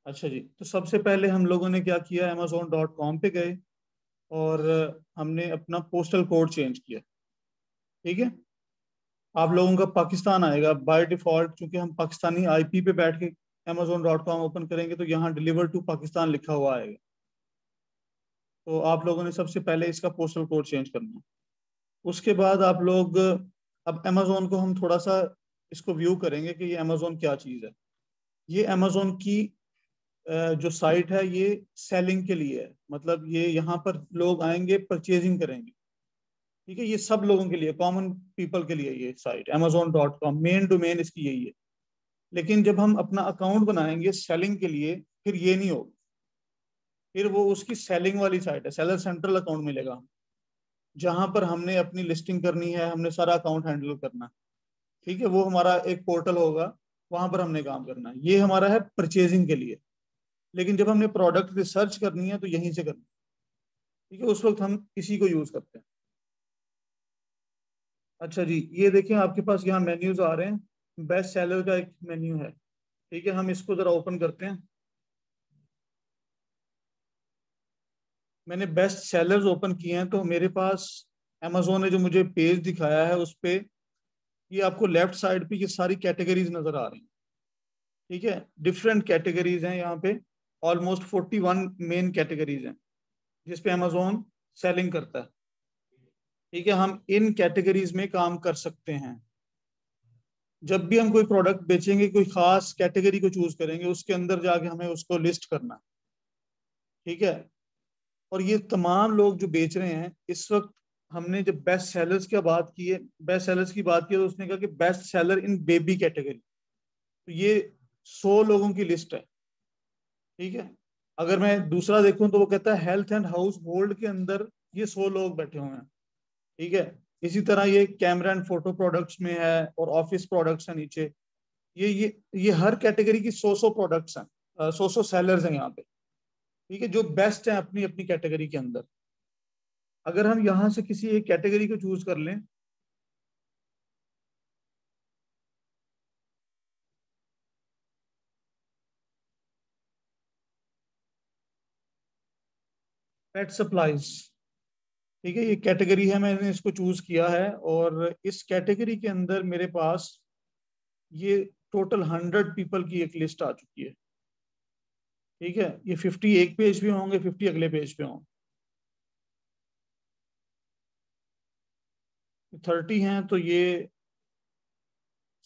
अच्छा जी, तो सबसे पहले हम लोगों ने क्या किया, amazon.com पे गए और हमने अपना पोस्टल कोड चेंज किया। ठीक है, आप लोगों का पाकिस्तान आएगा बाय डिफॉल्ट, क्योंकि हम पाकिस्तानी आईपी पे बैठ के amazon.com ओपन करेंगे तो यहाँ डिलीवर टू पाकिस्तान लिखा हुआ आएगा। तो आप लोगों ने सबसे पहले इसका पोस्टल कोड चेंज करना है। उसके बाद आप लोग, अब अमेजोन को हम थोड़ा सा इसको व्यू करेंगे कि ये अमेजोन क्या चीज़ है। ये अमेजोन की जो साइट है ये सेलिंग के लिए है, मतलब ये यहाँ पर लोग आएंगे परचेजिंग करेंगे। ठीक है, ये सब लोगों के लिए, कॉमन पीपल के लिए ये साइट amazon.com मेन डोमेन इसकी यही है। लेकिन जब हम अपना अकाउंट बनाएंगे सेलिंग के लिए, फिर ये नहीं होगा, फिर वो उसकी सेलिंग वाली साइट है, सेलर सेंट्रल अकाउंट मिलेगा जहां पर हमने अपनी लिस्टिंग करनी है, हमने सारा अकाउंट हैंडल करना है। ठीक है, वो हमारा एक पोर्टल होगा, वहां पर हमने काम करना है। ये हमारा है परचेजिंग के लिए। लेकिन जब हमने प्रोडक्ट रिसर्च करनी है तो यहीं से करनी है। ठीक है, उस वक्त हम इसी को यूज करते हैं। अच्छा जी, ये देखें आपके पास यहाँ मेन्यूज आ रहे हैं, बेस्ट सेलर का एक मेन्यू है। ठीक है, हम इसको जरा ओपन करते हैं। मैंने बेस्ट सेलर्स ओपन किए हैं तो मेरे पास अमेजोन ने जो मुझे पेज दिखाया है उस पे ये आपको लेफ्ट साइड पे ये सारी कैटेगरीज नजर आ रही हैं। ठीक है, डिफरेंट कैटेगरीज हैं यहाँ पे, ऑलमोस्ट 41 मेन कैटेगरीज हैं जिसपे अमेजोन सेलिंग करता है। ठीक है, हम इन कैटेगरीज में काम कर सकते हैं। जब भी हम कोई प्रोडक्ट बेचेंगे, कोई खास कैटेगरी को चूज करेंगे, उसके अंदर जाके हमें उसको लिस्ट करना है। ठीक है, और ये तमाम लोग जो बेच रहे हैं इस वक्त, हमने जब बेस्ट सेलर्स की बात की है, बेस्ट सेलर्स की बात की तो उसने कहा कि best seller in baby category, तो ये 100 लोगों की लिस्ट है। ठीक है, अगर मैं दूसरा देखूं तो वो कहता है हेल्थ एंड हाउस होल्ड के अंदर ये 100 लोग बैठे हुए हैं। ठीक है, इसी तरह ये कैमरा एंड फोटो प्रोडक्ट्स में है और ऑफिस प्रोडक्ट्स है नीचे। ये हर कैटेगरी की 100 प्रोडक्ट्स हैं, 100 सेलर्स हैं यहाँ पे। ठीक है, जो बेस्ट है अपनी अपनी कैटेगरी के अंदर। अगर हम यहाँ से किसी एक कैटेगरी को चूज कर लें, पेट सप्लाईज। ठीक है, ये कैटेगरी है, मैंने इसको चूज किया है और इस कैटेगरी के अंदर मेरे पास ये टोटल 100 पीपल की एक लिस्ट आ चुकी है। ठीक है, ये 50 एक पेज पे होंगे, 50 अगले पेज पे होंगे, 30 हैं तो ये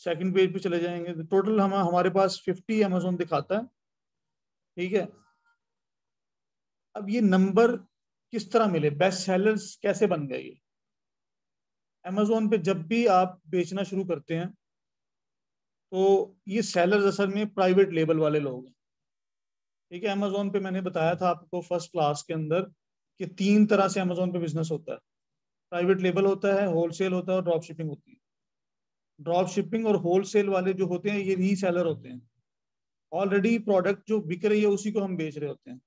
सेकंड पेज पे चले जाएंगे। तो टोटल हमारे पास 50 अमेजोन दिखाता है। ठीक है, अब ये नंबर किस तरह मिले, बेस्ट सेलर्स कैसे बन गए ये। अमेजोन पे जब भी आप बेचना शुरू करते हैं तो ये सेलर्स असल में प्राइवेट लेबल वाले लोग हैं। ठीक है, अमेजोन पे मैंने बताया था आपको फर्स्ट क्लास के अंदर कि 3 तरह से अमेजोन पे बिजनेस होता है। प्राइवेट लेबल होता है, होलसेल होता है और ड्रॉप शिपिंग होती है। ड्रॉप शिपिंग और होलसेल वाले जो होते हैं ये रीसेलर होते हैं। ऑलरेडी प्रोडक्ट जो बिक रही है उसी को हम बेच रहे होते हैं।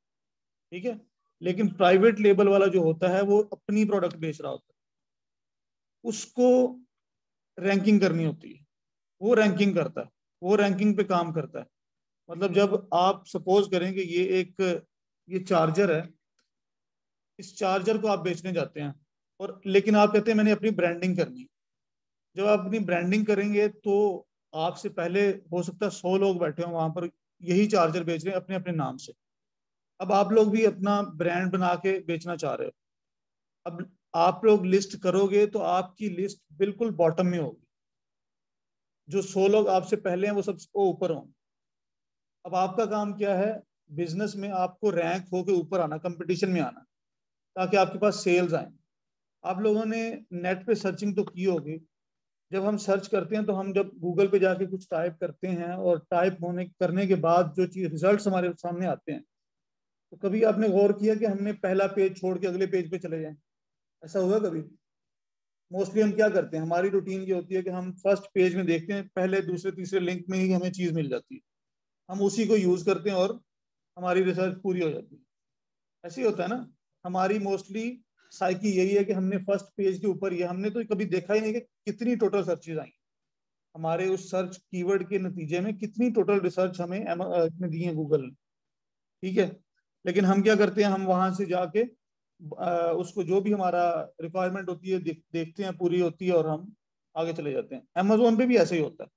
ठीक है, लेकिन प्राइवेट लेबल वाला जो होता है वो अपनी प्रोडक्ट बेच रहा होता है, उसको रैंकिंग करनी होती है। वो रैंकिंग करता है, वो रैंकिंग पे काम करता है। मतलब जब आप सपोज करें कि ये चार्जर है, इस चार्जर को आप बेचने जाते हैं और लेकिन आप कहते हैं मैंने अपनी ब्रांडिंग करनी है। जब आप अपनी ब्रांडिंग करेंगे तो आपसे पहले हो सकता है 100 लोग बैठे हो वहां पर, यही चार्जर बेच रहे हैं अपने अपने नाम से। अब आप लोग भी अपना ब्रांड बना के बेचना चाह रहे हो। अब आप लोग लिस्ट करोगे तो आपकी लिस्ट बिल्कुल बॉटम में होगी, जो 100 लोग आपसे पहले हैं वो सब ऊपर होंगे। अब आपका काम क्या है, बिजनेस में आपको रैंक होके ऊपर आना, कंपटीशन में आना, ताकि आपके पास सेल्स आए। आप लोगों ने नेट पे सर्चिंग तो की होगी। जब हम सर्च करते हैं तो हम जब गूगल पे जाके कुछ टाइप करते हैं और टाइप होने करने के बाद जो चीज रिजल्ट्स हमारे सामने आते हैं, तो कभी आपने गौर किया कि हमने पहला पेज छोड़ के अगले पेज पे चले जाएं? ऐसा हुआ कभी? मोस्टली हम क्या करते हैं, हमारी रूटीन ये होती है कि हम फर्स्ट पेज में देखते हैं, पहले दूसरे तीसरे लिंक में ही हमें चीज मिल जाती है, हम उसी को यूज करते हैं और हमारी रिसर्च पूरी हो जाती है। ऐसे ही होता है ना, हमारी मोस्टली साइकी यही है कि हमने फर्स्ट पेज के ऊपर ही, हमने तो कभी देखा ही नहीं कि कितनी टोटल सर्चेज आई हमारे उस सर्च कीवर्ड के नतीजे में, कितनी टोटल रिसर्च हमें इसमें दी है गूगल ने। ठीक है। लेकिन हम क्या करते हैं, हम वहां से जाके उसको जो भी हमारा रिक्वायरमेंट होती है देखते हैं, पूरी होती है और हम आगे चले जाते हैं। अमेजोन पे भी ऐसे ही होता है।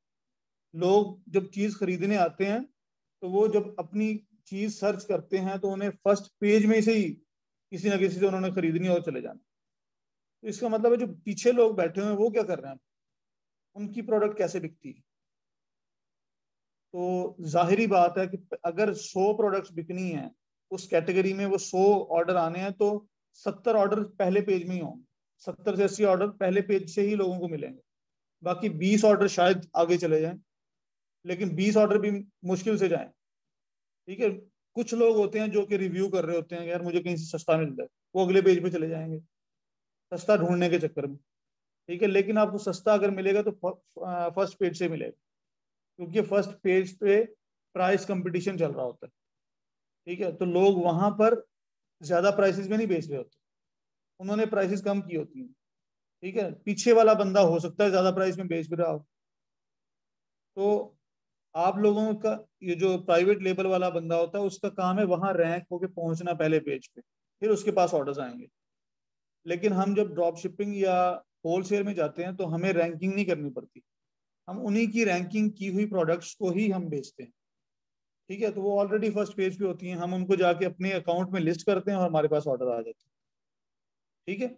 लोग जब चीज खरीदने आते हैं तो वो जब अपनी चीज सर्च करते हैं तो उन्हें फर्स्ट पेज में से ही किसी ना किसी से उन्होंने खरीदनी और चले जाना। तो इसका मतलब है जो पीछे लोग बैठे हुए हैं वो क्या कर रहे हैं, उनकी प्रोडक्ट कैसे बिकती है। तो जाहिरी बात है कि अगर 100 प्रोडक्ट्स बिकनी है उस कैटेगरी में, वो 100 ऑर्डर आने हैं तो 70 ऑर्डर पहले पेज में ही होंगे। 70 से 80 ऑर्डर पहले पेज से ही लोगों को मिलेंगे। बाकी 20 ऑर्डर शायद आगे चले जाएं, लेकिन 20 ऑर्डर भी मुश्किल से जाएं। ठीक है। कुछ लोग होते हैं जो कि रिव्यू कर रहे होते हैं, यार मुझे कहीं से सस्ता मिल जाए, वो अगले पेज पे चले जाएंगे सस्ता ढूंढने के चक्कर में। ठीक है। लेकिन आपको सस्ता अगर मिलेगा तो फर्स्ट पेज से मिलेगा, क्योंकि फर्स्ट पेज पे प्राइस कंपटीशन चल रहा होता है। ठीक है। तो लोग वहां पर ज्यादा प्राइसेस में नहीं बेच रहे होते, उन्होंने प्राइसेस कम की होती हैं। ठीक है। पीछे वाला बंदा हो सकता है ज्यादा प्राइस में बेच भी रहा हो। तो आप लोगों का ये जो प्राइवेट लेबल वाला बंदा होता है उसका काम है वहां रैंक होके पहुंचना पहले पेज पे, फिर उसके पास ऑर्डर्स आएंगे। लेकिन हम जब ड्रॉप शिपिंग या होलसेल में जाते हैं तो हमें रैंकिंग नहीं करनी पड़ती, हम उन्हीं की रैंकिंग की हुई प्रोडक्ट्स को ही हम बेचते हैं। ठीक है। तो वो ऑलरेडी फर्स्ट पेज पे होती हैं, हम उनको जाके अपने अकाउंट में लिस्ट करते हैं और हमारे पास ऑर्डर आ जाते हैं। ठीक है।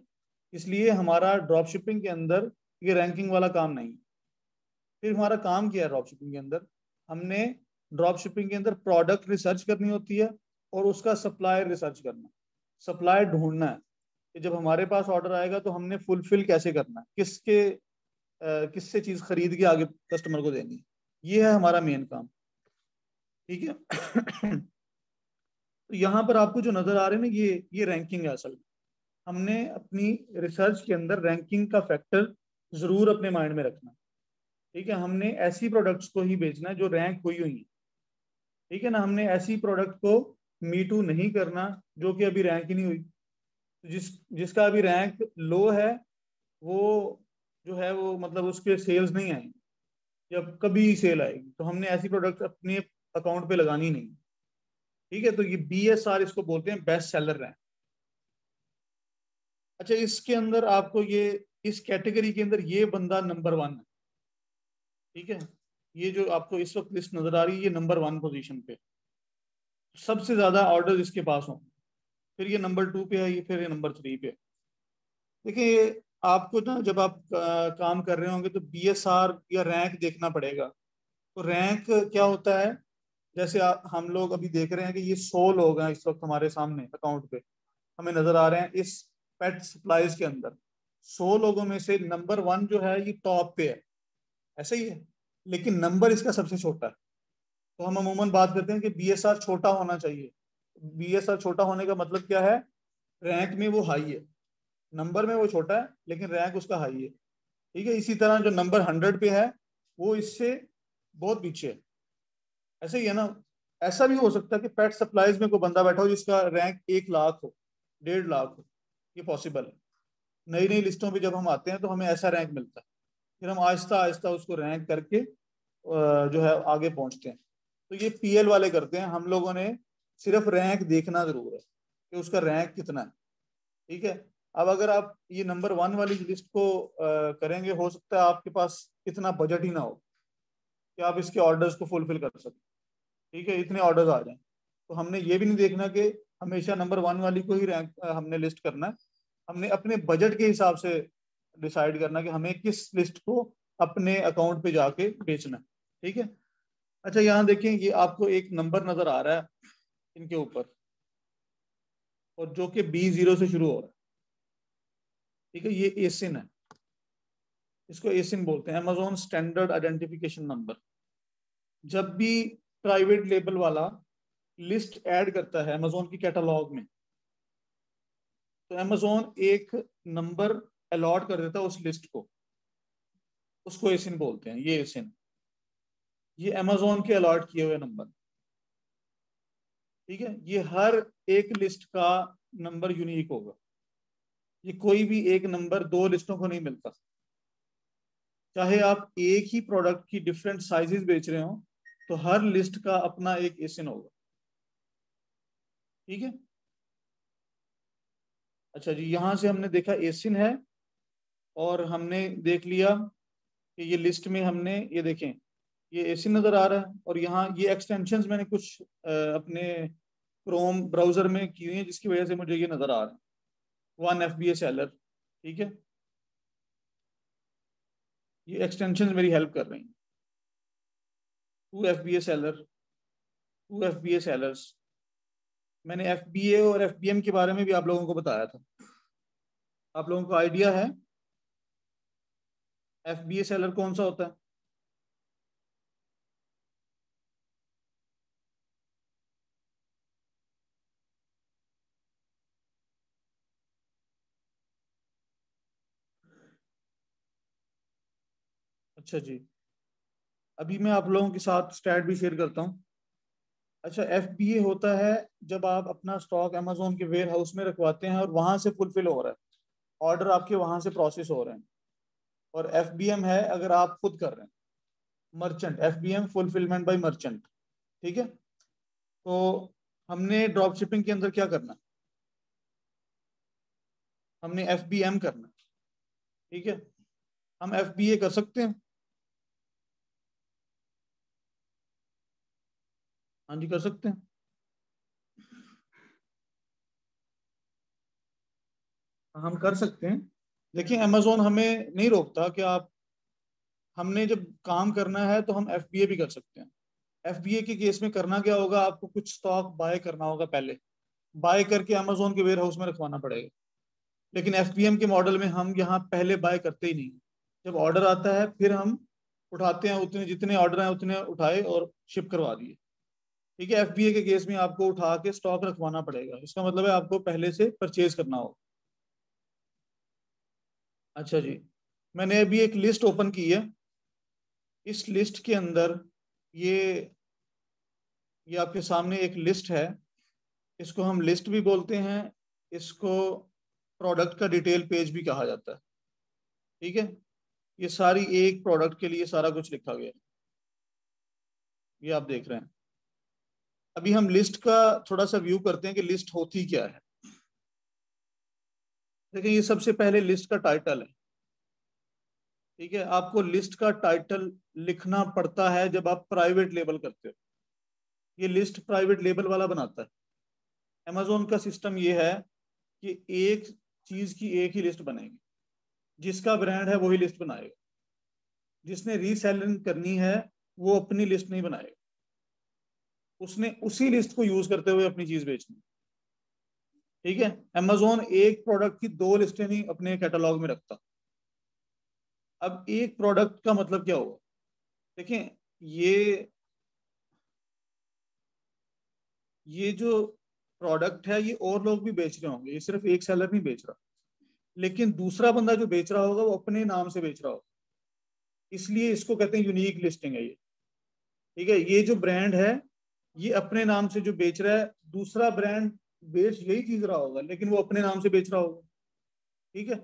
इसलिए हमारा ड्रॉप शिपिंग के अंदर ये रैंकिंग वाला काम नहीं है। फिर हमारा काम क्या है ड्रॉप शिपिंग के अंदर, हमने ड्रॉप शिपिंग के अंदर प्रोडक्ट रिसर्च करनी होती है और उसका सप्लायर रिसर्च करना, सप्लायर ढूंढना है कि जब हमारे पास ऑर्डर आएगा तो हमने फुलफिल कैसे करना है, किससे चीज खरीद के आगे कस्टमर को देनी है। ये है हमारा मेन काम। ठीक है। तो यहाँ पर आपको जो नजर आ रहे हैं ना, ये रैंकिंग है असल में। हमने अपनी रिसर्च के अंदर रैंकिंग का फैक्टर जरूर अपने माइंड में रखना। ठीक है। हमने ऐसी प्रोडक्ट्स को ही बेचना है जो रैंक हुई हुई है। ठीक है ना। हमने ऐसी प्रोडक्ट को मी टू नहीं करना जो कि अभी रैंक ही नहीं हुई। जिसका अभी रैंक लो है, वो जो है वो मतलब उसके सेल्स नहीं आएंगे, जब कभी सेल आएगी तो हमने ऐसी प्रोडक्ट अपने अकाउंट पे लगानी नहीं। ठीक है। तो ये BSR इसको बोलते हैं, बेस्ट सेलर रैंक। अच्छा, इसके अंदर आपको ये इस कैटेगरी के अंदर ये बंदा नंबर 1 है। ठीक है। ये जो आपको इस वक्त लिस्ट नजर आ रही है ये नंबर 1 पोजीशन पे, सबसे ज्यादा ऑर्डर इसके पास हों। फिर ये नंबर 2 पे है, ये फिर ये नंबर 3 पे। देखिए ये आपको ना जब आप काम कर रहे होंगे तो BSR या रैंक देखना पड़ेगा। तो रैंक क्या होता है, जैसे हम लोग अभी देख रहे हैं कि ये 100 लोग हैं इस वक्त हमारे सामने अकाउंट पे, हमें नजर आ रहे हैं इस पेट सप्लाईज के अंदर। 100 लोगों में से नंबर 1 जो है ये टॉप पे है, ऐसे ही है। लेकिन नंबर इसका सबसे छोटा है। तो हम अमूमन बात करते हैं कि BSR छोटा होना चाहिए। BSR छोटा होने का मतलब क्या है, रैंक में वो हाई है, नंबर में वो छोटा है लेकिन रैंक उसका हाई है। ठीक है। इसी तरह जो नंबर 100 पे है वो इससे बहुत पीछे है। ऐसे ही है ना। ऐसा भी हो सकता है कि पेट सप्लाईज में कोई बंदा बैठा हो जिसका रैंक 1 लाख हो, 1.5 लाख हो, ये पॉसिबल है। नई नई लिस्टों पे जब हम आते हैं तो हमें ऐसा रैंक मिलता है, फिर हम आहिस्ता आहिस्ता उसको रैंक करके जो है आगे पहुंचते हैं। तो ये PL वाले करते हैं, हम लोगों ने सिर्फ रैंक देखना जरूर है कि उसका रैंक कितना है। ठीक है। अब अगर आप ये नंबर 1 वाली लिस्ट को करेंगे, हो सकता है आपके पास इतना बजट ही ना हो कि आप इसके ऑर्डर्स को फुलफिल कर सकें। ठीक है। इतने ऑर्डर्स आ जाएं, तो हमने ये भी नहीं देखना कि हमेशा नंबर 1 वाली को ही रैंक हमने लिस्ट करना है। हमने अपने बजट के हिसाब से डिसाइड करना कि हमें किस लिस्ट को अपने अकाउंट पे जाके बेचना है। ठीक है। अच्छा, यहाँ देखें, ये आपको एक नंबर नजर आ रहा है इनके ऊपर, और जो कि B0 से शुरू हो रहा है। ठीक है। ये एसिन है, इसको एसिन बोलते हैं, अमेजोन स्टैंडर्ड आइडेंटिफिकेशन नंबर। जब भी प्राइवेट लेबल वाला लिस्ट ऐड करता है अमेजोन की कैटलॉग में, तो अमेजोन एक नंबर अलॉट कर देता है उस लिस्ट को, उसको एसिन बोलते हैं। ये एसिन, ये अमेजोन के अलॉट किए हुए नंबर। ठीक है। ये हर एक लिस्ट का नंबर यूनिक होगा, ये कोई भी एक नंबर 2 लिस्टों को नहीं मिलता। चाहे आप एक ही प्रोडक्ट की डिफरेंट साइजेस बेच रहे हो तो हर लिस्ट का अपना एक एसिन होगा। ठीक है। अच्छा जी, यहाँ से हमने देखा एसिन है, और हमने देख लिया कि ये लिस्ट में हमने ये देखें ये एसिन नजर आ रहा है, और यहाँ ये एक्सटेंशंस मैंने कुछ अपने क्रोम ब्राउजर में की हुई है, जिसकी वजह से मुझे ये नजर आ रहा है। 1 FBA सेलर, ठीक है, ये एक्सटेंशंस मेरी हेल्प कर रही हैं। 2 FBA सेलर, 2 FBA सेलर्स, मैंने FBA और FBM के बारे में भी आप लोगों को बताया था। आप लोगों को आइडिया है FBA सेलर कौन सा होता है? अच्छा जी, अभी मैं आप लोगों के साथ स्टैट भी शेयर करता हूँ। अच्छा, FBA होता है जब आप अपना स्टॉक अमेजोन के वेयर हाउस में रखवाते हैं और वहां से फुलफिल हो रहा है, ऑर्डर आपके वहां से प्रोसेस हो रहे हैं। और FBM है अगर आप खुद कर रहे हैं, merchant, FBM fulfilment bye merchant, ठीक है। तो हमने ड्रॉप शिपिंग के अंदर क्या करना है, हमने FBM करना है, ठीक है। हम FBA कर सकते हैं? हाँ जी, कर सकते हैं। हम कर सकते हैं। देखिए, अमेजोन हमें नहीं रोकता कि आप, हमने जब काम करना है तो हम FBA भी कर सकते हैं। FBA के केस में करना क्या होगा, आपको कुछ स्टॉक बाय करना होगा, पहले बाय करके अमेजोन के वेयर हाउस में रखवाना पड़ेगा। लेकिन FBM के मॉडल में हम यहाँ पहले बाय करते ही नहीं, जब ऑर्डर आता है फिर हम उठाते हैं, उतने जितने ऑर्डर हैं उतने उठाए और शिप करवा दिए, ठीक है। FBA के केस में आपको उठा के स्टॉक रखवाना पड़ेगा, इसका मतलब है आपको पहले से परचेज करना होगा। अच्छा जी, मैंने अभी एक लिस्ट ओपन की है। इस लिस्ट के अंदर ये ये आपके सामने एक लिस्ट है। इसको हम लिस्ट भी बोलते हैं, इसको प्रोडक्ट का डिटेल पेज भी कहा जाता है, ठीक है। ये सारी एक प्रोडक्ट के लिए सारा कुछ लिखा गया है, ये आप देख रहे हैं। अभी हम लिस्ट का थोड़ा सा व्यू करते हैं कि लिस्ट होती क्या है। देखिए, ये सबसे पहले लिस्ट का टाइटल है, ठीक है। आपको लिस्ट का टाइटल लिखना पड़ता है जब आप प्राइवेट लेबल करते हो। ये लिस्ट प्राइवेट लेबल वाला बनाता है। अमेजोन का सिस्टम ये है कि एक चीज की एक ही लिस्ट बनेगी, जिसका ब्रांड है वही लिस्ट बनाएगा। जिसने रीसेलिंग करनी है वो अपनी लिस्ट नहीं बनाएगा, उसने उसी लिस्ट को यूज करते हुए अपनी चीज बेचनी, ठीक है। अमेजोन एक प्रोडक्ट की दो लिस्टें नहीं अपने कैटलॉग में रखता। अब एक प्रोडक्ट का मतलब क्या होगा, देखें, ये ये जो प्रोडक्ट है ये और लोग भी बेच रहे होंगे, ये सिर्फ एक सेलर नहीं बेच रहा, लेकिन दूसरा बंदा जो बेच रहा होगा वो अपने नाम से बेच रहा होगा, इसलिए इसको कहते हैं यूनिक लिस्टिंग है ये, ठीक है। ये जो ब्रांड है ये अपने नाम से जो बेच रहा है, दूसरा ब्रांड बेच यही चीज रहा होगा लेकिन वो अपने नाम से बेच रहा होगा, ठीक है।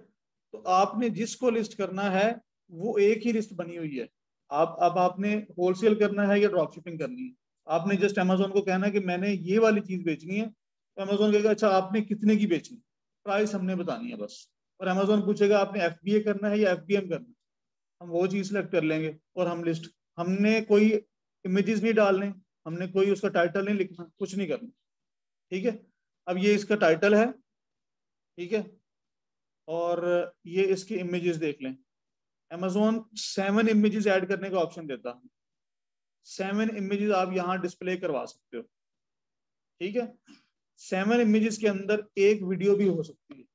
तो आपने जिसको लिस्ट करना है वो एक ही लिस्ट बनी हुई है। आप अब आपने होलसेल करना है या ड्रॉप शिपिंग करनी है, आपने जस्ट अमेजोन को कहना है कि मैंने ये वाली चीज बेचनी है, तो अमेजोन कहेगा अच्छा आपने कितने की बेचनी, प्राइस हमने बतानी है बस। और अमेजोन पूछेगा आपने FBA करना है या FBM करना है, हम वो चीज सेलेक्ट कर लेंगे और हम लिस्ट, हमने कोई इमेजेस नहीं डालने, हमने कोई उसका टाइटल नहीं लिखना, कुछ नहीं करना, ठीक है। अब ये इसका टाइटल है, ठीक है, और ये इसके इमेजेस देख लें। अमेजोन 7 इमेजेस ऐड करने का ऑप्शन देता है, 7 इमेजेस आप यहाँ डिस्प्ले करवा सकते हो, ठीक है। 7 इमेजेस के अंदर एक वीडियो भी हो सकती है,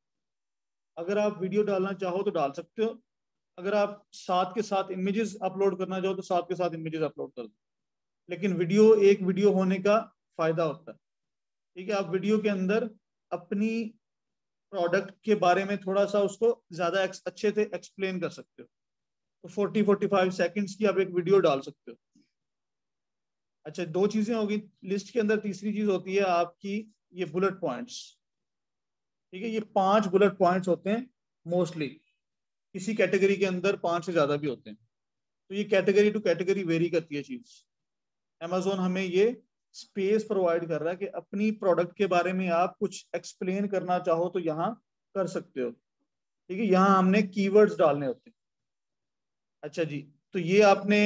अगर आप वीडियो डालना चाहो तो डाल सकते हो, अगर आप साथ के साथ इमेजेस अपलोड करना चाहो तो साथ के साथ इमेजेस अपलोड कर दो। लेकिन वीडियो, एक वीडियो होने का फायदा होता है, ठीक है। आप वीडियो के अंदर अपनी प्रोडक्ट के बारे में थोड़ा सा उसको ज्यादा अच्छे से एक्सप्लेन कर सकते हो, तो 40-45 सेकंड्स की आप एक वीडियो डाल सकते हो। अच्छा, दो चीजें होगी लिस्ट के अंदर, तीसरी चीज होती है आपकी ये बुलेट पॉइंट्स, ठीक है। ये 5 बुलेट पॉइंट्स होते हैं मोस्टली, किसी कैटेगरी के अंदर 5 से ज्यादा भी होते हैं, तो ये कैटेगरी टू कैटेगरी वेरी करती है चीज। अमेजोन हमें ये स्पेस प्रोवाइड कर रहा है कि अपनी प्रोडक्ट के बारे में आप कुछ एक्सप्लेन करना चाहो तो यहाँ कर सकते हो। ठीक है, यहाँ हमने कीवर्ड्स डालने होते हैं। अच्छा जी, तो ये आपने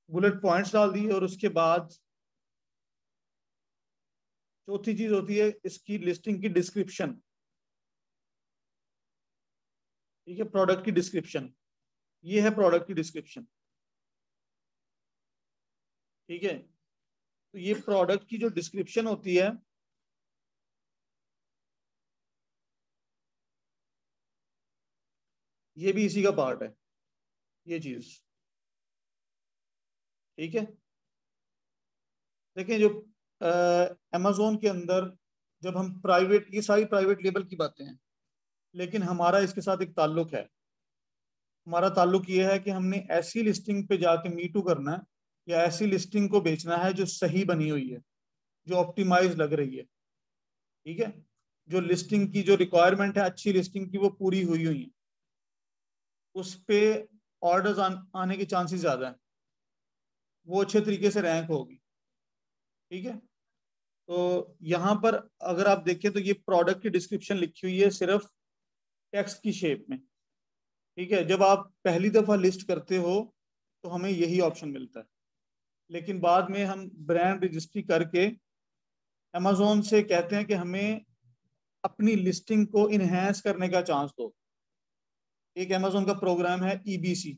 बुलेट पॉइंट्स डाल दिए और उसके बाद चौथी चीज होती है इसकी लिस्टिंग की डिस्क्रिप्शन। ठीक है, प्रोडक्ट की डिस्क्रिप्शन, ये है प्रोडक्ट की डिस्क्रिप्शन। ठीक है, तो ये प्रोडक्ट की जो डिस्क्रिप्शन होती है, ये भी इसी का पार्ट है, ये चीज। ठीक है, देखिए जो अमेजोन के अंदर जब हम प्राइवेट, ये सारी प्राइवेट लेबल की बातें हैं, लेकिन हमारा इसके साथ एक ताल्लुक है। हमारा ताल्लुक ये है कि हमने ऐसी लिस्टिंग पे जाके मीटू करना है या ऐसी लिस्टिंग को बेचना है जो सही बनी हुई है, जो ऑप्टिमाइज लग रही है। ठीक है, जो लिस्टिंग की जो रिक्वायरमेंट है अच्छी लिस्टिंग की वो पूरी हुई हुई है, उस पे ऑर्डर्स आने के चांसेस ज्यादा है, वो अच्छे तरीके से रैंक होगी। ठीक है, तो यहाँ पर अगर आप देखें तो ये प्रोडक्ट की डिस्क्रिप्शन लिखी हुई है सिर्फ टेक्स्ट की शेप में। ठीक है, जब आप पहली दफा लिस्ट करते हो तो हमें यही ऑप्शन मिलता है, लेकिन बाद में हम ब्रांड रजिस्ट्री करके अमेजोन से कहते हैं कि हमें अपनी लिस्टिंग को इनहेंस करने का चांस दो। एक अमेजोन का प्रोग्राम है EBC,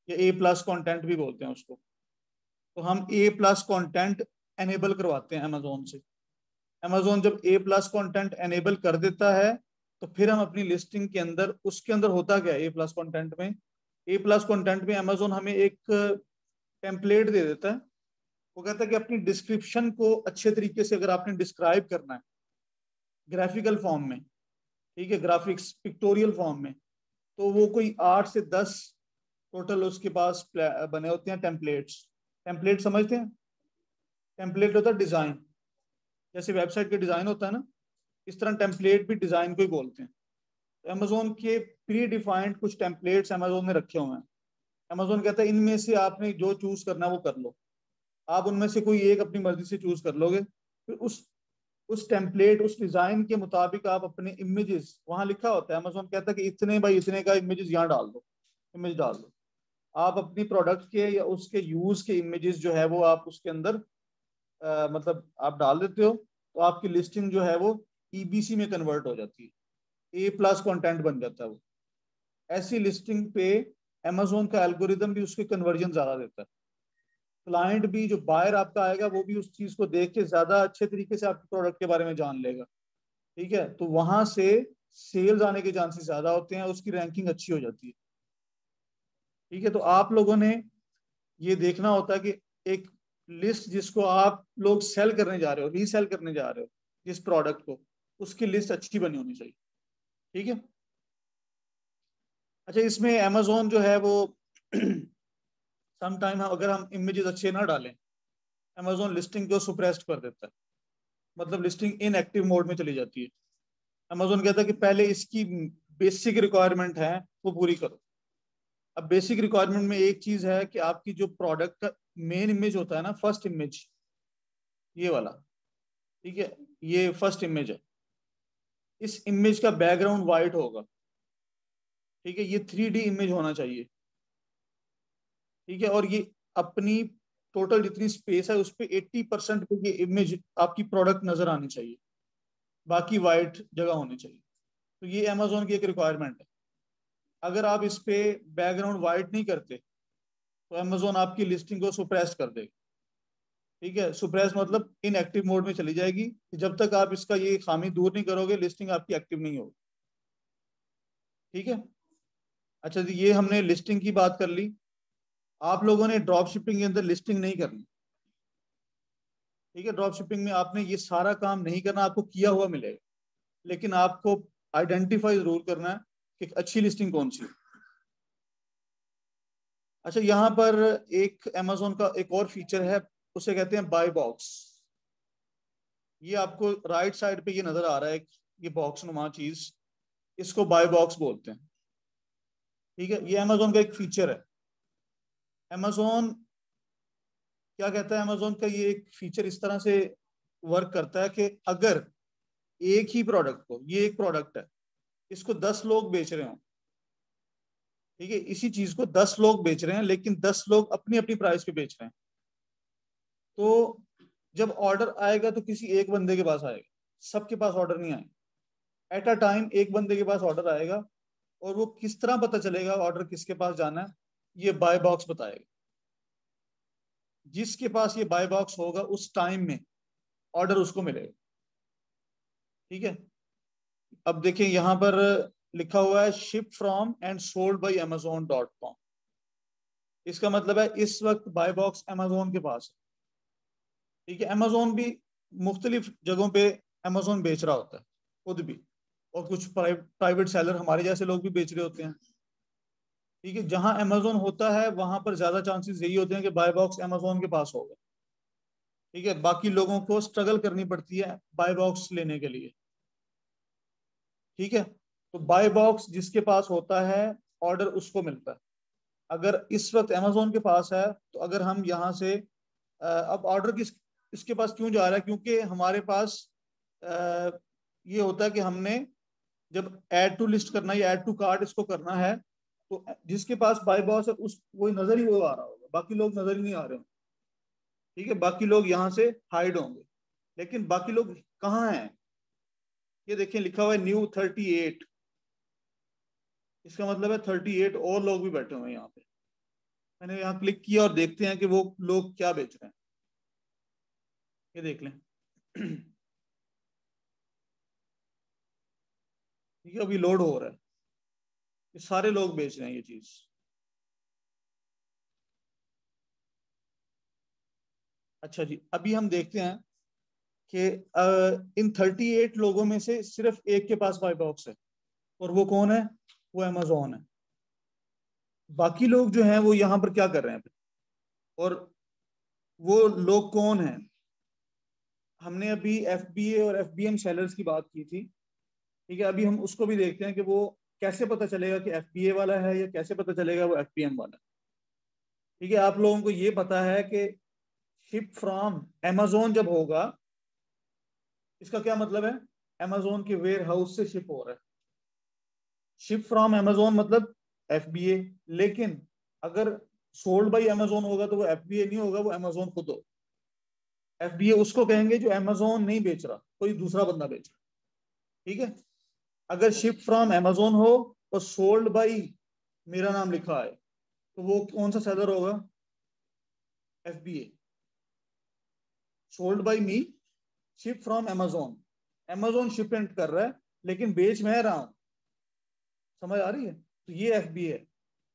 या A+ कंटेंट भी बोलते हैं उसको। तो हम A+ कंटेंट एनेबल करवाते हैं अमेजोन से। अमेजोन जब A+ कंटेंट एनेबल कर देता है तो फिर हम अपनी लिस्टिंग के अंदर, उसके अंदर होता क्या है A+ कंटेंट में, A+ कंटेंट में अमेजोन हमें एक टेम्पलेट दे देता है। वो कहता है कि अपनी डिस्क्रिप्शन को अच्छे तरीके से अगर आपने डिस्क्राइब करना है ग्राफिकल फॉर्म में, ठीक है, ग्राफिक्स पिक्टोरियल फॉर्म में, तो वो कोई 8 से 10 टोटल उसके पास बने होते हैं टेम्पलेट्स। टेम्पलेट समझते हैं? टेम्पलेट होता है डिजाइन, जैसे वेबसाइट के डिजाइन होता है ना, इस तरह टेम्पलेट भी डिजाइन को ही बोलते हैं। तो अमेजोन के प्री डिफाइंड कुछ टेम्पलेट्स अमेजोन ने रखे हुए हैं। अमेजोन कहता है इनमें से आपने जो चूज करना है वो कर लो। आप उनमें से कोई एक अपनी मर्जी से चूज कर लोगे, फिर उस टेम्पलेट, उस डिजाइन के मुताबिक आप अपने इमेजेस, वहां लिखा होता है, अमेजोन कहता है कि इतने बाई इतने का इमेजेस यहाँ डाल दो, इमेज डाल दो। आप अपनी प्रोडक्ट के या उसके यूज के इमेजेस जो है वो आप उसके अंदर मतलब आप डाल देते हो, तो आपकी लिस्टिंग जो है वो EBC में कन्वर्ट हो जाती है, A+ कंटेंट बन जाता है वो। ऐसी लिस्टिंग पे अमेजोन का एल्गोरिदम भी उसके कन्वर्जन ज्यादा देता है। क्लाइंट भी, जो बायर आपका आएगा, वो भी उस चीज को देख के ज्यादा अच्छे तरीके से आपके प्रोडक्ट के बारे में जान लेगा। ठीक है, तो वहां से सेल्स आने के चांसेस ज्यादा होते हैं, उसकी रैंकिंग अच्छी हो जाती है। ठीक है, तो आप लोगों ने ये देखना होता है कि एक लिस्ट जिसको आप लोग सेल करने जा रहे हो, रीसेल करने जा रहे हो जिस प्रोडक्ट को, उसकी लिस्ट अच्छी बनी होनी चाहिए। ठीक है, अच्छा, इसमें अमेजोन जो है वो समटाइम अगर हम इमेजेस अच्छे ना डालें, अमेजोन लिस्टिंग को सुप्रेस्ड कर देता है, मतलब लिस्टिंग इनएक्टिव मोड में चली जाती है। अमेजोन कहता है कि पहले इसकी बेसिक रिक्वायरमेंट है वो पूरी करो। अब बेसिक रिक्वायरमेंट में एक चीज है कि आपकी जो प्रोडक्ट का मेन इमेज होता है ना, फर्स्ट इमेज, ये वाला, ठीक है, ये फर्स्ट इमेज है, इस इमेज का बैकग्राउंड वाइट होगा। ठीक है, ये 3D इमेज होना चाहिए। ठीक है, और ये अपनी टोटल जितनी स्पेस है उस पर 80% पे ये इमेज आपकी प्रोडक्ट नजर आनी चाहिए, बाकी वाइट जगह होनी चाहिए। तो ये अमेजोन की एक रिक्वायरमेंट है। अगर आप इस पे बैकग्राउंड वाइट नहीं करते तो अमेजोन आपकी लिस्टिंग को सुप्रेस कर देगा। ठीक है, सुप्रेस मतलब इनएक्टिव मोड में चली जाएगी, जब तक आप इसका ये खामी दूर नहीं करोगे लिस्टिंग आपकी एक्टिव नहीं होगी। ठीक है, अच्छा जी, ये हमने लिस्टिंग की बात कर ली। आप लोगों ने ड्रॉप शिपिंग के अंदर लिस्टिंग नहीं करनी। ठीक है, ड्रॉप शिपिंग में आपने ये सारा काम नहीं करना, आपको किया हुआ मिलेगा, लेकिन आपको आइडेंटिफाई जरूर करना है कि अच्छी लिस्टिंग कौन सी है। अच्छा, यहाँ पर एक अमेजोन का एक और फीचर है, उसे कहते हैं बाय बॉक्स। ये आपको राइट साइड पे ये नजर आ रहा है, ये बॉक्स नुमा चीज, इसको बाय बॉक्स बोलते हैं। ठीक है, ये अमेजोन का एक फीचर है। अमेजोन क्या कहता है अमेजोन का ये एक फीचर इस तरह से वर्क करता है कि अगर एक ही प्रोडक्ट को, ये एक प्रोडक्ट है, इसको 10 लोग बेच रहे हो, ठीक है, इसी चीज को 10 लोग बेच रहे हैं, लेकिन 10 लोग अपनी अपनी प्राइस पे बेच रहे हैं, तो जब ऑर्डर आएगा तो किसी एक बंदे के पास आएगा, सबके पास ऑर्डर नहीं आएगा। एट अ टाइम एक बंदे के पास ऑर्डर आएगा, और वो किस तरह पता चलेगा ऑर्डर किसके पास जाना है, ये बाय बॉक्स बताएगा। जिसके पास ये बाय बॉक्स होगा उस टाइम में ऑर्डर उसको मिलेगा, ठीक है। अब देखिए यहाँ पर लिखा हुआ है ship from and sold by amazon.com। इसका मतलब है इस वक्त बाय बॉक्स अमेजोन के पास है, ठीक है। अमेजोन भी मुख्तलिफ जगहों पे अमेजोन बेच रहा होता है खुद भी, और कुछ प्राइवेट सेलर हमारे जैसे लोग भी बेच रहे होते हैं, ठीक है। जहां अमेजोन होता है वहां पर ज्यादा चांसेस यही होते हैं कि बाय बॉक्स अमेजोन के पास होगा, ठीक है। बाकी लोगों को स्ट्रगल करनी पड़ती है बाय बॉक्स लेने के लिए, ठीक है। तो बाय बॉक्स जिसके पास होता है ऑर्डर उसको मिलता है। अगर इस वक्त अमेजोन के पास है तो अगर हम यहाँ से अब ऑर्डर किस इसके पास क्यों जा रहा है, क्योंकि हमारे पास अ, ये होता है कि हमने जब ऐड टू लिस्ट करना है या ऐड टू कार्ट इसको करना है, तो जिसके पास बाय बॉक्स है उस वो नजर ही वो आ रहा होगा, बाकी लोग नजर ही नहीं आ रहे होंगे, ठीक है। बाकी लोग यहाँ से हाइड होंगे, लेकिन बाकी लोग कहाँ हैं, ये देखिए लिखा हुआ है new 38। इसका मतलब है 38 और लोग भी बैठे हुए हैं यहाँ पे। मैंने यहाँ क्लिक किया और देखते हैं कि वो लोग क्या बेच रहे हैं, ये देख लें। ठीक है, अभी लोड हो रहा है, ये सारे लोग बेच रहे हैं ये चीज। अच्छा जी, अभी हम देखते हैं कि इन 38 लोगों में से सिर्फ एक के पास बाय बॉक्स है, और वो कौन है, वो अमेजोन है। बाकी लोग जो हैं वो यहाँ पर क्या कर रहे हैं, और वो लोग कौन हैं। हमने अभी एफबीए और एफबीएम सेलर्स की बात की थी, ठीक है। अभी हम उसको भी देखते हैं कि वो कैसे पता चलेगा कि एफबीए वाला है या कैसे पता चलेगा वो एफबीएम वाला है, ठीक है। आप लोगों को ये पता है कि शिप फ्रॉम amazon जब होगा, इसका क्या मतलब है, amazon के वेयर हाउस से शिप हो रहा है। शिप फ्रॉम amazon मतलब एफबीए, लेकिन अगर सोल्ड बाई amazon होगा तो वो एफबीए नहीं होगा, वो amazon खुद हो। एफबीए उसको कहेंगे जो amazon नहीं बेच रहा, कोई दूसरा बंदा बेच रहा, ठीक है। अगर शिप फ्रॉम amazon हो और सोल्ड बाई मेरा नाम लिखा है, तो वो कौन सा सेलर होगा, FBA. Sold by me, ship from amazon, amazon shipment कर रहा है लेकिन बेच मैं रहा हूं, समझ आ रही है, तो ये एफबीए है।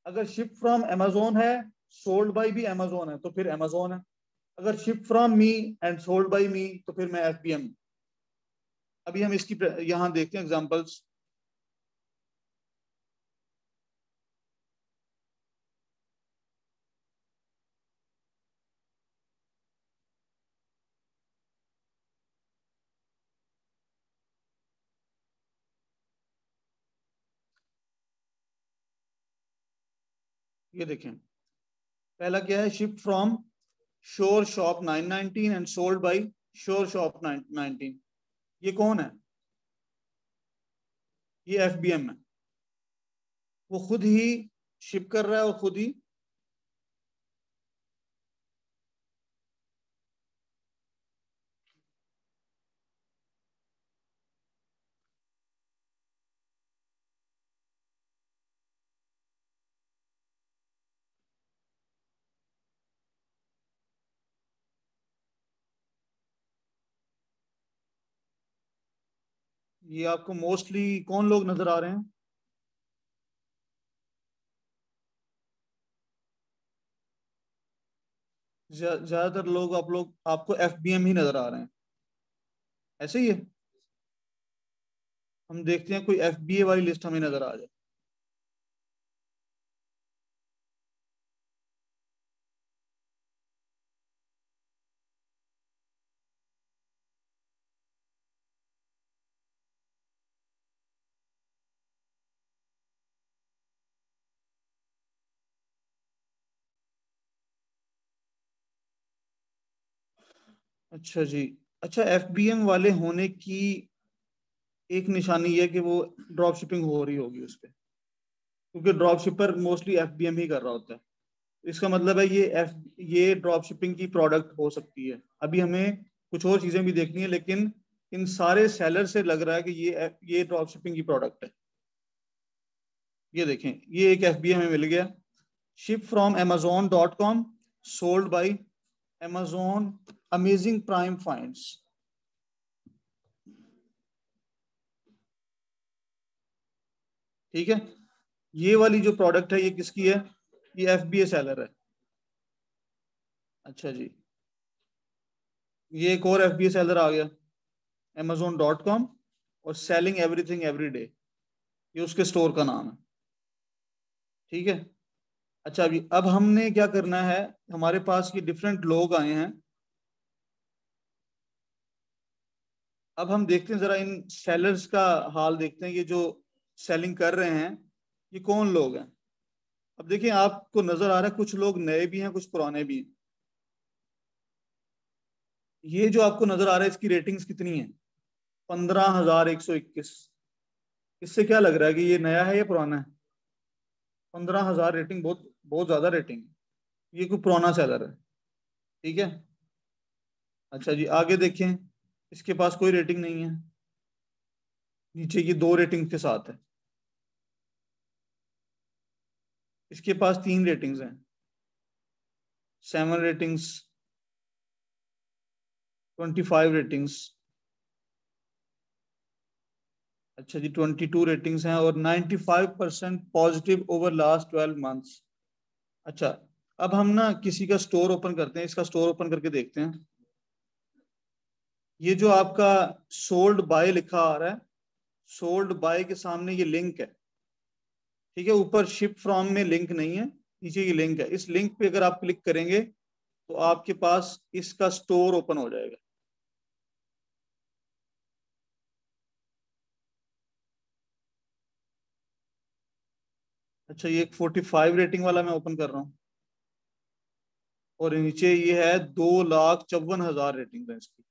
अगर शिप फ्रॉम amazon है, सोल्ड बाई भी amazon है, तो फिर amazon है। अगर ship from me and sold by me, तो फिर मैं एफबीएम। अभी हम इसकी यहां देखते हैं एग्जांपल्स। ये देखें, पहला क्या है, ship from sure shop 919 and sold by sure shop 919। ये कौन है, ये एफबीएम है। वो खुद ही शिप कर रहा है और खुद ही, ये आपको मोस्टली कौन लोग नजर आ रहे हैं, ज्यादातर लोग आप लोग आपको एफबीएम ही नजर आ रहे हैं, ऐसे ही है। हम देखते हैं कोई एफबीए वाली लिस्ट हमें नजर आ जाए। अच्छा जी। अच्छा, एफबीएम वाले होने की एक निशानी ये है कि वो ड्रॉप शिपिंग हो रही होगी उस पर, क्योंकि ड्रॉप शिपर मोस्टली एफबीएम ही कर रहा होता है। इसका मतलब है ये ड्रॉप शिपिंग की प्रोडक्ट हो सकती है। अभी हमें कुछ और चीजें भी देखनी है, लेकिन इन सारे सेलर से लग रहा है कि ये ड्रॉप शिपिंग की प्रोडक्ट है। ये देखें, ये एक एफबीएम हमें मिल गया। Ship from amazon.com, sold by amazon, amazing prime finds. ठीक है, ये वाली जो प्रोडक्ट है ये किसकी है? ये एफबीए सेलर है। अच्छा जी, ये एक और एफबीए सेलर आ गया, amazon.com, और सेलिंग एवरीथिंग एवरी डे, ये उसके स्टोर का नाम है। ठीक है। अच्छा, अभी अब हमने क्या करना है, हमारे पास ये डिफरेंट लोग आए हैं। अब हम देखते हैं जरा इन सेलर्स का हाल देखते हैं, ये जो सेलिंग कर रहे हैं ये कौन लोग हैं। अब देखिए, आपको नजर आ रहा है कुछ लोग नए भी हैं, कुछ पुराने भी हैं। ये जो आपको नजर आ रहा है इसकी रेटिंग्स कितनी है? 15,121। इससे क्या लग रहा है कि ये नया है या पुराना है? 15,000 रेटिंग बहुत बहुत ज्यादा रेटिंग है। ये कोई पुराना सेलर है। ठीक है। अच्छा जी, आगे देखें, इसके पास कोई रेटिंग नहीं है, नीचे की 2 रेटिंग के साथ है। इसके पास 3 रेटिंग्स हैं, 7 रेटिंग्स, 25 रेटिंग्स। अच्छा जी, 22 रेटिंग्स हैं, और 95% पॉजिटिव ओवर लास्ट 12 मंथ्स। अच्छा, अब हम ना किसी का स्टोर ओपन करते हैं, इसका स्टोर ओपन करके देखते हैं। ये जो आपका सोल्ड बाय लिखा आ रहा है, सोल्ड बाय के सामने ये लिंक है। ठीक है, ऊपर शिप फ्रॉम में लिंक नहीं है, नीचे ये लिंक है। इस लिंक पे अगर आप क्लिक करेंगे तो आपके पास इसका स्टोर ओपन हो जाएगा। अच्छा, ये एक 45 रेटिंग वाला मैं ओपन कर रहा हूँ, और नीचे ये है 2,54,000 रेटिंग है इसकी।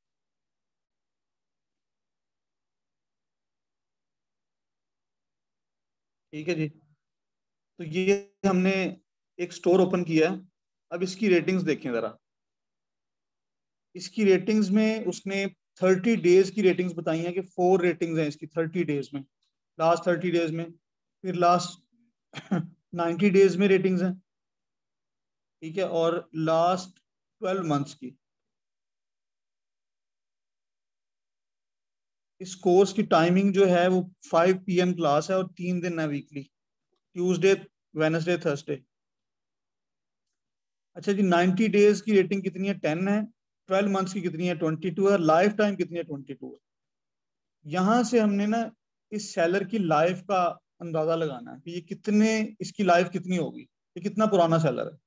ठीक है जी, तो ये हमने एक स्टोर ओपन किया है। अब इसकी रेटिंग्स देखें जरा। इसकी रेटिंग्स में उसने 30 डेज की रेटिंग्स बताई हैं कि 4 रेटिंग्स हैं इसकी 30 डेज में, लास्ट 30 डेज में। फिर लास्ट 90 डेज में रेटिंग्स हैं। ठीक है, और लास्ट 12 मंथ्स की। इस कोर्स की टाइमिंग जो है वो 5 PM क्लास है, और 3 दिन है वीकली, ट्यूसडे, वेनसडे, थर्सडे। अच्छा जी, 90 डेज की रेटिंग कितनी है? 10 है। 12 मंथ्स की कितनी है? 22 है। लाइफ टाइम कितनी है? 22 है। यहां से हमने ना इस सेलर की लाइफ का अंदाजा लगाना है कि ये कितने, इसकी लाइफ कितनी होगी, ये कितना पुराना सेलर है।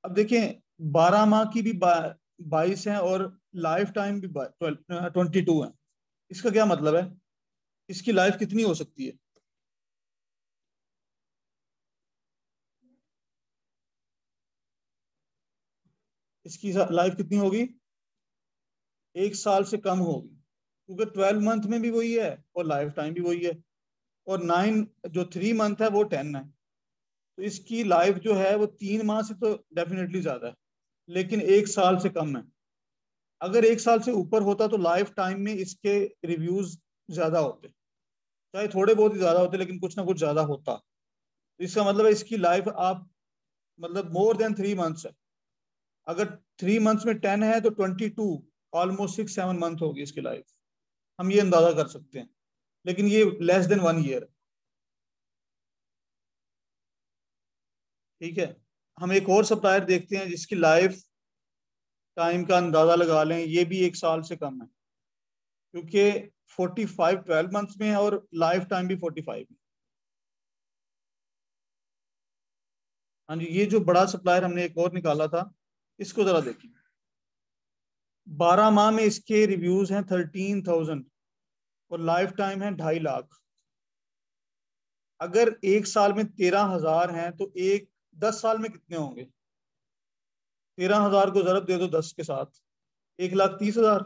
अब देखें, 12 माह की भी 22 है, और लाइफ टाइम भी 22 है। इसका क्या मतलब है? इसकी लाइफ कितनी हो सकती है? इसकी लाइफ कितनी होगी? 1 साल से कम होगी, क्योंकि 12 मंथ में भी वही है और लाइफ टाइम भी वही है, और 9 जो 3 मंथ है वो 10 है। तो इसकी लाइफ जो है वो 3 माह से तो डेफिनेटली ज्यादा है, लेकिन 1 साल से कम है। अगर 1 साल से ऊपर होता तो लाइफ टाइम में इसके रिव्यूज ज्यादा होते, चाहे थोड़े बहुत ही ज्यादा होते, लेकिन कुछ ना कुछ ज्यादा होता। तो इसका मतलब है इसकी लाइफ आप, मतलब मोर देन 3 मंथ्स है। अगर 3 मंथ्स में 10 है तो 22, ऑलमोस्ट 6-7 मंथ होगी इसकी लाइफ। हम ये अंदाजा कर सकते हैं, लेकिन ये लेस देन 1 ईयर। ठीक है, हम एक और सप्लायर देखते हैं जिसकी लाइफ टाइम का अंदाजा लगा लें, ये भी 1 साल से कम है, क्योंकि 45 12 मंथ्स में है, और लाइफ टाइम भी 45 है। हाँ जी, ये जो बड़ा सप्लायर हमने एक और निकाला था, इसको जरा देखिए। 12 माह में इसके रिव्यूज हैं 13,000, और लाइफ टाइम है 2.5 लाख। अगर 1 साल में 13,000 हैं तो एक 10 साल में कितने होंगे? 13,000 को जरब दे दो 10 के साथ, 1,30,000।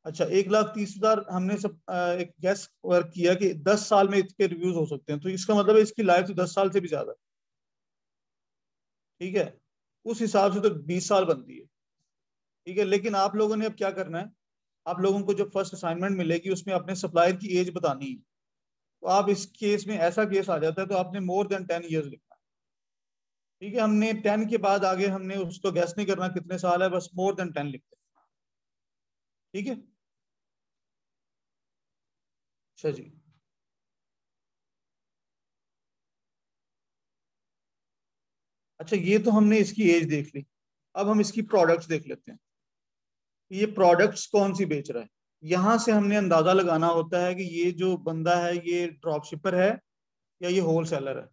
अच्छा, 1,30,000 हमने सब एक गैस वर्क किया कि 10 साल में इसके रिव्यूज हो सकते हैं, तो इसका मतलब है इसकी लाइफ तो 10 साल से भी ज्यादा है। ठीक है, उस हिसाब से तो 20 साल बनती है। ठीक है, लेकिन आप लोगों ने अब क्या करना है, आप लोगों को जब फर्स्ट असाइनमेंट मिलेगी उसमें अपने सप्लायर की एज बतानी है। तो आप इस केस में ऐसा केस आ जाता है तो आपने मोर देन 10 ईयर्स लिखना है। ठीक है, हमने 10 के बाद आगे हमने उसको गैस नहीं करना कितने साल है, बस मोर देन 10 लिखते हैं। ठीक है। अच्छा जी। अच्छा, ये तो हमने इसकी एज देख ली। अब हम इसकी प्रोडक्ट्स देख लेते हैं, ये प्रोडक्ट्स कौन सी बेच रहा है। यहां से हमने अंदाजा लगाना होता है कि ये जो बंदा है ये ड्रॉप शिपर है या ये होल सेलर है।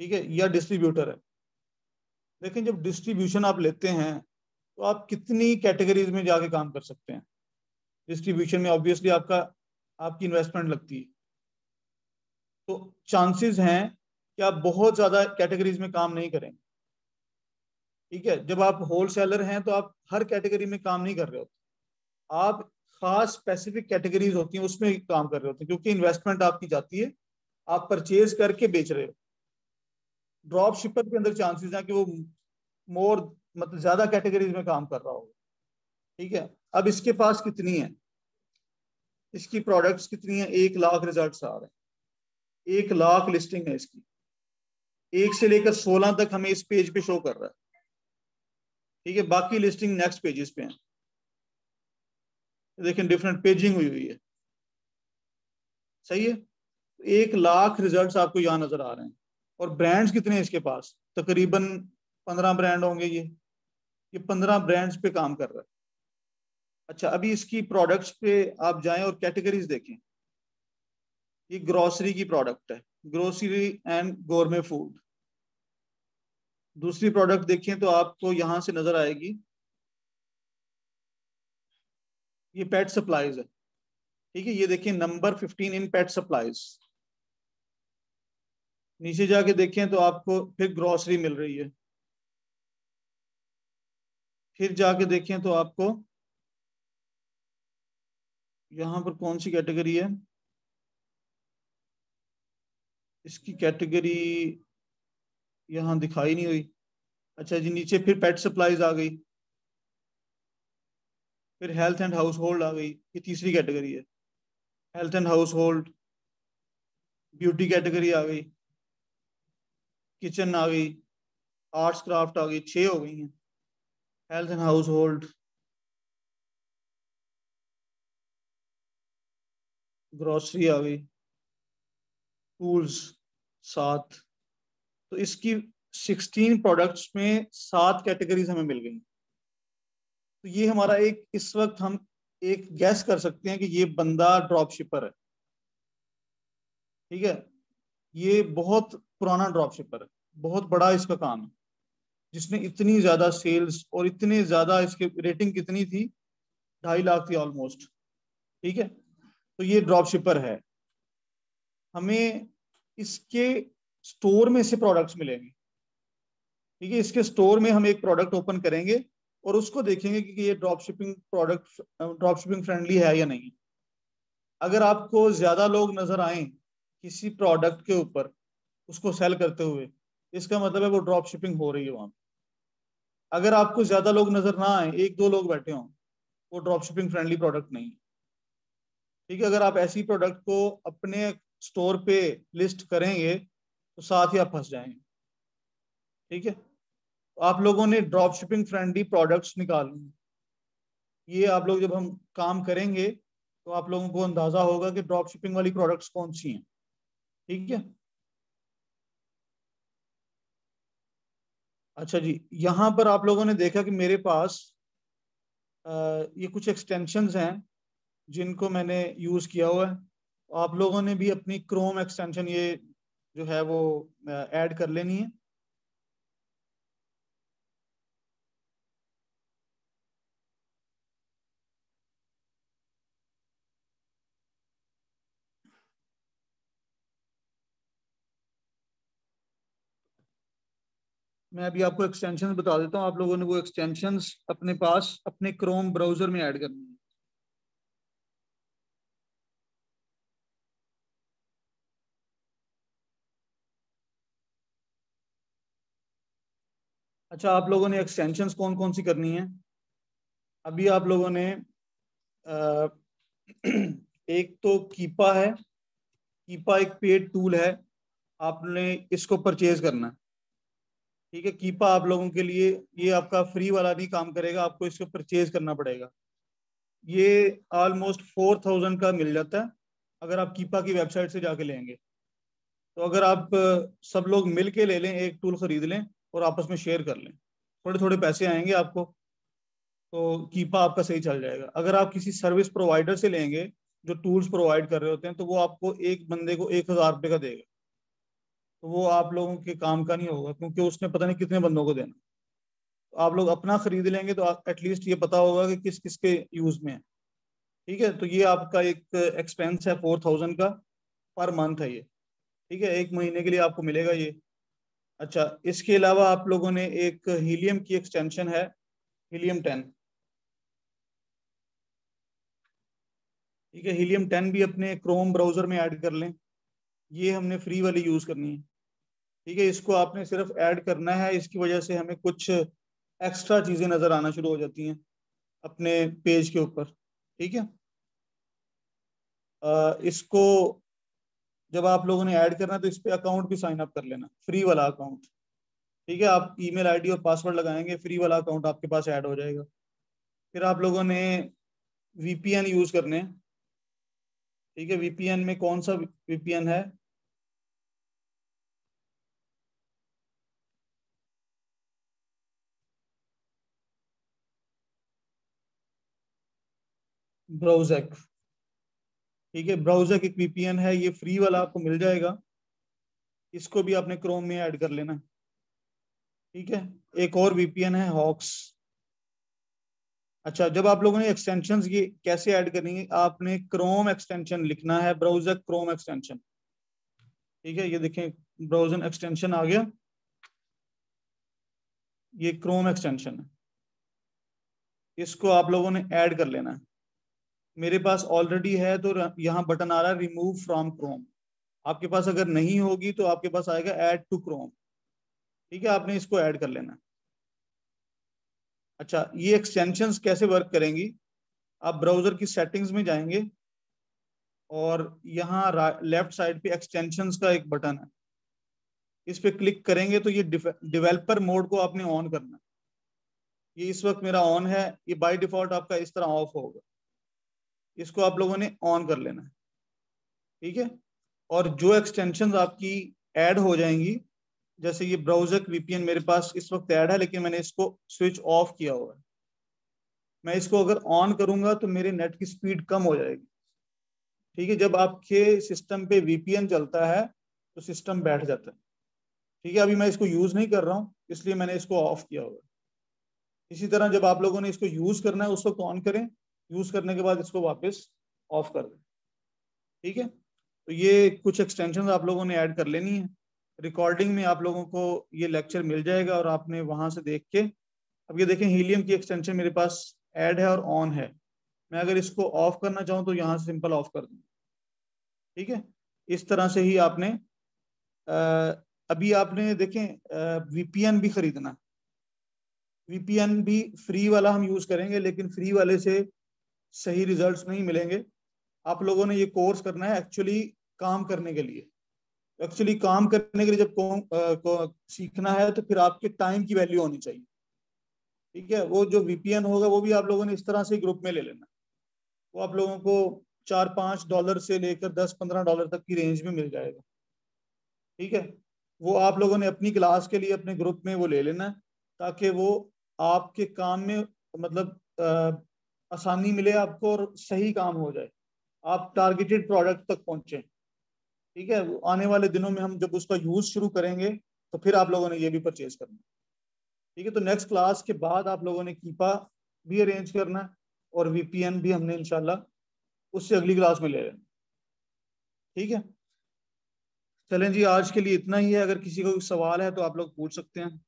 ठीक है, या डिस्ट्रीब्यूटर है। लेकिन जब डिस्ट्रीब्यूशन आप लेते हैं तो आप कितनी कैटेगरीज में जाके काम कर सकते हैं। डिस्ट्रीब्यूशन में ऑब्वियसली आपका आपकी इन्वेस्टमेंट लगती है, तो चांसेस हैं कि आप बहुत ज्यादा कैटेगरीज में काम नहीं करेंगे। ठीक है, जब आप होल सेलर हैं तो आप हर कैटेगरी में काम नहीं कर रहे होते, आप खास स्पेसिफिक कैटेगरीज होती हैं उसमें काम कर रहे होते हैं, क्योंकि इन्वेस्टमेंट आपकी जाती है, आप परचेज करके बेच रहे हो। ड्रॉप शिपर के अंदर चांसेस हैं कि वो मोर मतलब ज्यादा कैटेगरीज में काम कर रहा होगा। ठीक है, अब इसके पास कितनी है, इसकी प्रोडक्ट्स कितनी है, 1 लाख रिजल्ट आ रहे हैं, 1 लाख लिस्टिंग है इसकी। 1 से लेकर 16 तक हमें इस पेज पे शो कर रहा है। ठीक है, बाकी लिस्टिंग नेक्स्ट पेजेस पे है। देखें डिफरेंट पेजिंग हुई हुई है। सही है, 1 लाख रिजल्ट्स आपको यहाँ नजर आ रहे हैं। और ब्रांड्स कितने हैं इसके पास, तकरीबन 15 ब्रांड होंगे ये 15 ब्रांड्स पे काम कर रहा है। अच्छा, अभी इसकी प्रोडक्ट्स पे आप जाएं और कैटेगरीज देखें। ये ग्रोसरी की प्रोडक्ट है, ग्रोसरी एंड गोरमे फूड। दूसरी प्रोडक्ट देखें तो आपको यहां से नजर आएगी, ये पेट सप्लाईज है। ठीक है, ये देखिए नंबर 15 इन पेट सप्लाईज। नीचे जाके देखें तो आपको फिर ग्रोसरी मिल रही है। फिर जाके देखें तो आपको यहाँ पर कौन सी कैटेगरी है, इसकी कैटेगरी यहाँ दिखाई नहीं हुई। अच्छा जी, नीचे फिर पेट सप्लाईज आ गई, फिर हेल्थ एंड हाउस होल्ड आ गई, ये तीसरी कैटेगरी है। Health and household, beauty category आ गई, किचन आ गई, आर्ट्स क्राफ्ट आ गई, 6 हो गई हैं। Health and household, grocery आ गई, टूल्स 7। तो इसकी 16 प्रोडक्ट्स में 7 कैटेगरीज हमें मिल गई। तो ये हमारा एक इस वक्त हम एक गैस कर सकते हैं कि ये बंदा ड्रॉप शिपर है। ठीक है, ये बहुत पुराना ड्रॉप शिपर है, बहुत बड़ा इसका काम है, जिसने इतनी ज्यादा सेल्स और इतने ज्यादा इसकी रेटिंग कितनी थी, 2.5 लाख थी ऑलमोस्ट। ठीक है, तो ये ड्रॉप शिपर है। हमें इसके स्टोर में से प्रोडक्ट्स मिलेंगे। ठीक है, इसके स्टोर में हम एक प्रोडक्ट ओपन करेंगे और उसको देखेंगे कि ये drop shipping product drop shipping friendly है या नहीं। अगर आपको ज्यादा लोग नजर आए किसी प्रोडक्ट के ऊपर उसको सेल करते हुए, इसका मतलब है वो ड्रॉप शिपिंग हो रही है वहां। अगर आपको ज्यादा लोग नजर ना आए, 1-2 लोग बैठे हों, वो ड्रॉप शिपिंग फ्रेंडली प्रोडक्ट नहीं है। ठीक है, अगर आप ऐसी प्रोडक्ट को अपने स्टोर पे लिस्ट करेंगे तो साथ ही आप फंस जाएंगे। ठीक है, तो आप लोगों ने ड्रॉप शिपिंग फ्रेंडली प्रोडक्ट्स निकालने, ये आप लोग जब हम काम करेंगे तो आप लोगों को अंदाजा होगा कि ड्रॉप शिपिंग वाली प्रोडक्ट्स कौन सी हैं। ठीक है। अच्छा जी, यहाँ पर आप लोगों ने देखा कि मेरे पास ये कुछ एक्सटेंशंस हैं जिनको मैंने यूज किया हुआ है। आप लोगों ने भी अपनी क्रोम एक्सटेंशन ये जो है वो ऐड कर लेनी है। मैं अभी आपको एक्सटेंशंस बता देता हूँ, आप लोगों ने वो एक्सटेंशंस अपने पास अपने क्रोम ब्राउजर में ऐड करनी है। अच्छा, आप लोगों ने एक्सटेंशंस कौन कौन सी करनी है? अभी आप लोगों ने अ, एक तो कीपा है, कीपा एक पेड टूल है, आपने इसको परचेज करना है। ठीक है, कीपा आप लोगों के लिए, ये आपका फ्री वाला नहीं काम करेगा, आपको इसको परचेज करना पड़ेगा। ये ऑलमोस्ट 4000 का मिल जाता है अगर आप कीपा की वेबसाइट से जाके लेंगे। तो अगर आप सब लोग मिल के ले लें, एक टूल खरीद लें और आपस में शेयर कर लें, थोड़े थोड़े पैसे आएंगे आपको, तो कीपा आपका सही चल जाएगा। अगर आप किसी सर्विस प्रोवाइडर से लेंगे जो टूल्स प्रोवाइड कर रहे होते हैं, तो वो आपको एक बंदे को 1000 रुपये का देगा, तो वो आप लोगों के काम का नहीं होगा, क्योंकि उसने पता नहीं कितने बंदों को देना। तो आप लोग अपना खरीद लेंगे तो एटलीस्ट ये पता होगा कि किस किस के यूज में है। ठीक है, तो ये आपका एक एक्सपेंस है 4000 का, पर मंथ है ये। ठीक है, एक महीने के लिए आपको मिलेगा ये। अच्छा, इसके अलावा आप लोगों ने एक हीलियम की एक्सटेंशन है, हीलियम 10। ठीक है, हीलियम 10 भी अपने क्रोम ब्राउजर में ऐड कर लें, ये हमने फ्री वाली यूज करनी है। ठीक है, इसको आपने सिर्फ ऐड करना है, इसकी वजह से हमें कुछ एक्स्ट्रा चीजें नजर आना शुरू हो जाती हैं अपने पेज के ऊपर। ठीक है, इसको जब आप लोगों ने ऐड करना है तो इस पे अकाउंट भी साइन अप कर लेना, फ्री वाला अकाउंट। ठीक है, आप ईमेल आईडी और पासवर्ड लगाएंगे, फ्री वाला अकाउंट आपके पास ऐड हो जाएगा। फिर आप लोगों ने वीपीएन यूज करने हैं। ठीक है, वीपीएन में कौन सा वीपीएन है? ब्राउजैक। ठीक है, ब्राउजैक एक वीपीएन है, ये फ्री वाला आपको मिल जाएगा, इसको भी आपने क्रोम में ऐड कर लेना। ठीक है, एक और वीपीएन है हॉक्स। अच्छा, जब आप लोगों ने एक्सटेंशंस ये कैसे ऐड करनी है, आपने क्रोम एक्सटेंशन लिखना है, ब्राउजर क्रोम एक्सटेंशन। ठीक है, ये देखें, ब्राउजर एक्सटेंशन आ गया, ये क्रोम एक्सटेंशन है, इसको आप लोगों ने ऐड कर लेना है। मेरे पास ऑलरेडी है तो यहाँ बटन आ रहा है रिमूव फ्रॉम क्रोम। आपके पास अगर नहीं होगी तो आपके पास आएगा ऐड टू क्रोम। ठीक है, आपने इसको ऐड कर लेना है। अच्छा, ये एक्सटेंशंस कैसे वर्क करेंगी? आप ब्राउजर की सेटिंग्स में जाएंगे और यहाँ लेफ्ट साइड पे एक्सटेंशंस का एक बटन है, इस पे क्लिक करेंगे तो ये डेवलपर मोड को आपने ऑन करना है। ये इस वक्त मेरा ऑन है, ये बाय डिफॉल्ट आपका इस तरह ऑफ होगा, इसको आप लोगों ने ऑन कर लेना है। ठीक है, और जो एक्सटेंशंस आपकी ऐड हो जाएंगी, जैसे ये ब्राउजर वीपीएन मेरे पास इस वक्त ऐड है, लेकिन मैंने इसको स्विच ऑफ किया हुआ है, मैं इसको अगर ऑन करूंगा तो मेरे नेट की स्पीड कम हो जाएगी। ठीक है, जब आपके सिस्टम पे वीपीएन चलता है तो सिस्टम बैठ जाता है। ठीक है, अभी मैं इसको यूज नहीं कर रहा हूँ, इसलिए मैंने इसको ऑफ किया हुआ है। इसी तरह जब आप लोगों ने इसको यूज करना है उस वक्त ऑन करें, यूज करने के बाद इसको वापस ऑफ कर दें। ठीक है, तो ये कुछ एक्सटेंशन आप लोगों ने ऐड कर लेनी है। रिकॉर्डिंग में आप लोगों को ये लेक्चर मिल जाएगा और आपने वहां से देख के, अब ये देखें, हीलियम की एक्सटेंशन मेरे पास ऐड है और ऑन है। मैं अगर इसको ऑफ करना चाहूँ तो यहाँ से सिंपल ऑफ कर दूँ। ठीक है, इस तरह से ही आपने अभी आपने देखें वीपीएन भी खरीदना। वीपीएन भी फ्री वाला हम यूज करेंगे, लेकिन फ्री वाले से सही रिजल्ट्स नहीं मिलेंगे। आप लोगों ने ये कोर्स करना है एक्चुअली काम करने के लिए। एक्चुअली काम करने के लिए जब सीखना है तो फिर आपके टाइम की वैल्यू होनी चाहिए। ठीक है, वो जो वीपीएन होगा वो भी आप लोगों ने इस तरह से ग्रुप में ले लेना। वो आप लोगों को $4-5 से लेकर $10-15 तक की रेंज में मिल जाएगा। ठीक है, वो आप लोगों ने अपनी क्लास के लिए अपने ग्रुप में वो ले लेना है, ताकि वो आपके काम में मतलब आसानी मिले आपको और सही काम हो जाए, आप टारगेटेड प्रोडक्ट तक पहुंचे। ठीक है, आने वाले दिनों में हम जब उसका यूज शुरू करेंगे तो फिर आप लोगों ने ये भी परचेज करना। ठीक है, तो नेक्स्ट क्लास के बाद आप लोगों ने कीपा भी अरेंज करना है और वीपीएन भी हमने इंशाल्लाह उससे अगली क्लास में ले लेना। ठीक है, चलें जी, आज के लिए इतना ही है, अगर किसी को सवाल है तो आप लोग पूछ सकते हैं।